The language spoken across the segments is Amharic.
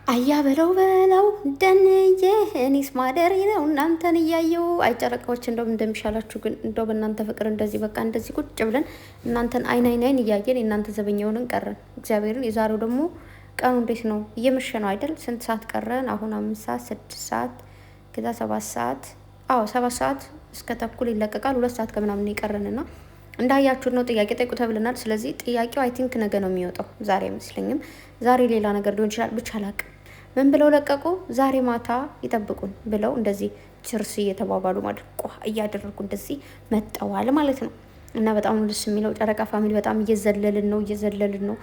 አያ በለው ደንዬ እኔስ ማደሬ ነው እናንተን እያየው አይጨረቃዎች እንደውም እንደሚሻላችሁ ግን እንደው በእናንተ ፍቅር እንደዚህ በቃ እንደዚህ ቁጭ ብለን እናንተን አይን እያየን እናንተ ዘበኛውን ቀረን። እግዚአብሔርን የዛሬው ደግሞ ቀኑ እንዴት ነው? እየመሸ ነው አይደል? ስንት ሰዓት ቀረን? አሁን 5 ሰዓት 6 ሰዓት ከዛ 7 ሰዓት 7 ሰዓት እስከ ተኩል ይለቀቃል። 2 ሰዓት ከምናምን ይቀረንና እንዳያችሁ ነው ጥያቄ ጠይቁ ተብለናል። ስለዚህ ጥያቄው አይ ቲንክ ነገ ነው የሚወጣው፣ ዛሬ አይመስለኝም። ዛሬ ሌላ ነገር ሊሆን ይችላል፣ ብቻ አላቅም። ምን ብለው ለቀቁ? ዛሬ ማታ ይጠብቁን ብለው እንደዚህ ችርስ እየተባባሉ ማለት እያደረጉ እንደዚህ መጠዋል ማለት ነው። እና በጣም ደስ የሚለው ጨረቃ ፋሚሊ በጣም እየዘለልን ነው።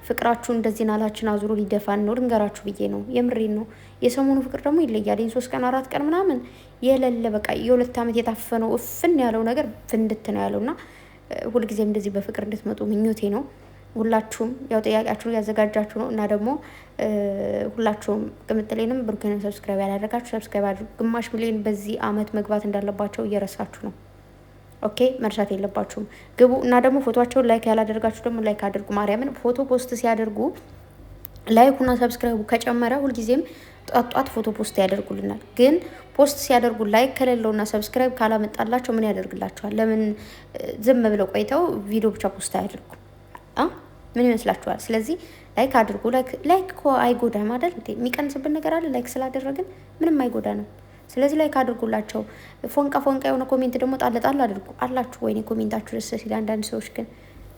ፍቅራችሁ እንደዚህ ናላችን አዙሮ ሊደፋን ነው። ልንገራችሁ ብዬ ነው፣ የምሬን ነው። የሰሞኑ ፍቅር ደግሞ ይለያል። 3 ቀን 4 ቀን ምናምን የሌለ በቃ የ2 ዓመት የታፈነው እፍን ያለው ነገር ፍንድት ነው ያለውና ሁልጊዜም እንደዚህ በፍቅር እንድትመጡ ምኞቴ ነው። ሁላችሁም ያው ጥያቄያችሁን ያዘጋጃችሁ ነው እና ደግሞ ሁላችሁም ቅምጥሌንም ብሩኬንም ሰብስክራይብ ያላደረጋችሁ ሰብስክራይብ አድርጉ። 500,000 በዚህ አመት መግባት እንዳለባቸው እየረሳችሁ ነው። ኦኬ መርሳት የለባችሁም ግቡ። እና ደግሞ ፎቶቸውን ላይክ ያላደረጋችሁ ደግሞ ላይክ አድርጉ። ማርያምን ፎቶ ፖስት ሲያደርጉ ላይኩና ሰብስክራይቡ ከጨመረ ሁልጊዜም ጧት ፎቶ ፖስት ያደርጉልናል። ግን ፖስት ሲያደርጉ ላይክ ከሌለውና ሰብስክራይብ ካላመጣላቸው ምን ያደርግላቸዋል? ለምን ዝም ብለው ቆይተው ቪዲዮ ብቻ ፖስት አያደርጉ? ምን ይመስላችኋል? ስለዚህ ላይክ አድርጉ። ላይክ እኮ አይጎዳም አይደል? የሚቀንስብን ነገር አለ? ላይክ ስላደረግን ምንም አይጎዳንም። ስለዚህ ላይክ አድርጉላቸው። ፎንቃ የሆነ ኮሜንት ደግሞ ጣል አድርጉ አላችሁ። ወይኔ ኮሜንታችሁ ደስ ሲል፣ አንዳንድ ሰዎች ግን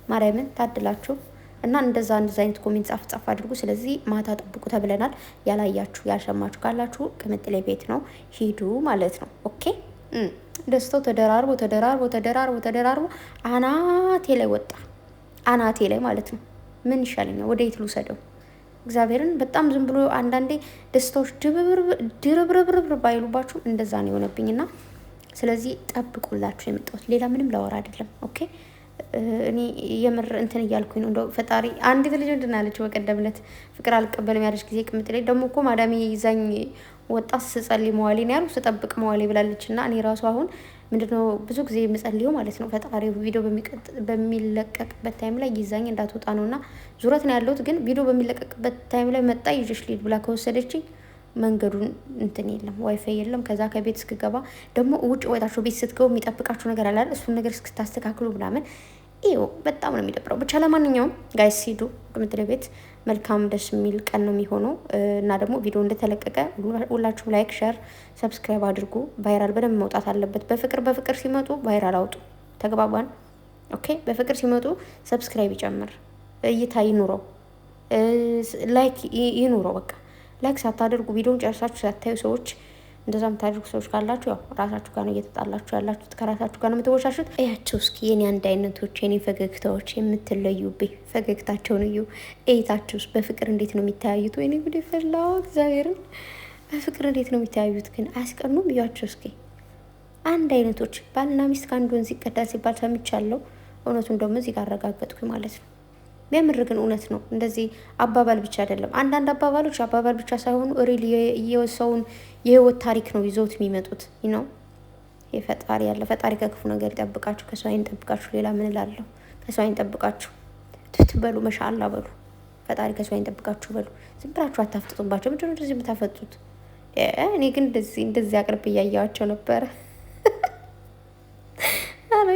ማርያምን ታድላችሁ እና እንደዛ አይነት ኮሜንት ጻፍ አድርጉ። ስለዚህ ማታ ጠብቁ ተብለናል። ያላያችሁ ያልሰማችሁ ካላችሁ ቅምጥሌ ቤት ነው ሂዱ ማለት ነው። ኦኬ ደስታው ተደራርቦ አናቴ ላይ ወጣ። አናቴ ላይ ማለት ነው። ምን ይሻለኛል? ወደ የት ልውሰደው? እግዚአብሔርን በጣም ዝም ብሎ አንዳንዴ ደስታዎች ድርብርብርብር ባይሉባችሁ እንደዛ ነው የሆነብኝና ስለዚህ ጠብቁላችሁ የመጣሁት ሌላ ምንም ላወራ አይደለም። ኦኬ እኔ የምር እንትን እያልኩኝ ነው። እንደው ፈጣሪ አንዲት ልጅ ምንድን አለችው በቀደም ዕለት ፍቅር አልቀበልም ያለች ጊዜ ቅምጥሌ ደግሞ እኮ ማዳሚ ይዛኝ ወጣት ስጸልይ መዋሌ ነው ያሉ ስጠብቅ መዋሌ ብላለች። እና እኔ ራሱ አሁን ምንድነው ብዙ ጊዜ የምጸልየው ማለት ነው ፈጣሪ ቪዲዮ በሚለቀቅበት ታይም ላይ ይዛኝ እንዳትወጣ ነው። እና ዙረት ነው ያለሁት፣ ግን ቪዲዮ በሚለቀቅበት ታይም ላይ መጣ ይዤሽ ልሂድ ብላ ከወሰደችኝ መንገዱን እንትን የለም ዋይፋይ የለም። ከዛ ከቤት እስክገባ ደግሞ ውጭ ወጣችሁ ቤት ስትገቡ የሚጠብቃችሁ ነገር አለ። እሱን ነገር እስክታስተካክሉ ምናምን ይኸው በጣም ነው የሚደብረው። ብቻ ለማንኛውም ጋይስ ሂዱ ቅምጥሌ ቤት፣ መልካም ደስ የሚል ቀን ነው የሚሆነው። እና ደግሞ ቪዲዮ እንደተለቀቀ ሁላችሁም ላይክ፣ ሼር፣ ሰብስክራይብ አድርጉ። ቫይራል በደንብ መውጣት አለበት። በፍቅር ሲመጡ ቫይራል አውጡ። ተግባባን? ኦኬ በፍቅር ሲመጡ ሰብስክራይብ ይጨምር፣ እይታ ይኑረው፣ ላይክ ይኑረው። በቃ ላይክ ሳታደርጉ ቪዲዮን ጨርሳችሁ ሳታዩ ሰዎች እንደዛ የምታደርጉ ሰዎች ካላችሁ ያው ራሳችሁ ጋር ነው እየተጣላችሁ ያላችሁት፣ ከራሳችሁ ጋር ነው የምትወሻሹት። እያቸው እስኪ የኔ አንድ አይነቶች የኔ ፈገግታዎች የምትለዩብኝ ፈገግታቸውን እዩ። እይታችሁስ በፍቅር እንዴት ነው የሚተያዩት? ወይኔ ጉዴ ፈላው እግዚአብሔርን። በፍቅር እንዴት ነው የሚተያዩት ግን አያስቀኑም? እያቸው እስኪ አንድ አይነቶች ባልና ሚስት ከአንድ ወንዝ ይቀዳል ሲባል ሰምቻለሁ። እውነቱን ደግሞ እዚህ ጋር አረጋገጥኩኝ ማለት ነው። ቢያምር ግን እውነት ነው። እንደዚህ አባባል ብቻ አይደለም። አንዳንድ አባባሎች አባባል ብቻ ሳይሆኑ ሪል የሰውን የህይወት ታሪክ ነው ይዘውት የሚመጡት ነው። የፈጣሪ ያለ ፈጣሪ ከክፉ ነገር ይጠብቃችሁ፣ ከሰው ዓይን ይጠብቃችሁ። ሌላ ምን እላለሁ? ከሰው ዓይን ይጠብቃችሁ ትበሉ፣ መሻአላ በሉ። ፈጣሪ ከሰው ዓይን ይጠብቃችሁ በሉ። ዝም ብላችሁ አታፍጥጡባቸው። ምንድነው እንደዚህ የምታፈጡት? እኔ ግን እንደዚህ አቅርብ እያየዋቸው ነበረ።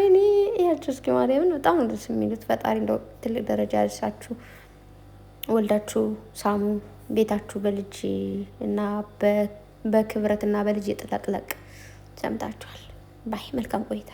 እኔ ያችሁ እስኪ ማርያምን በጣም ነው ደስ የሚሉት። ፈጣሪ እንደው ትልቅ ደረጃ ያልሳችሁ፣ ወልዳችሁ ሳሙ፣ ቤታችሁ በልጅ እና በክብረት እና በልጅ የጥለቅለቅ። ሰምታችኋል። ባይ መልካም ቆይታ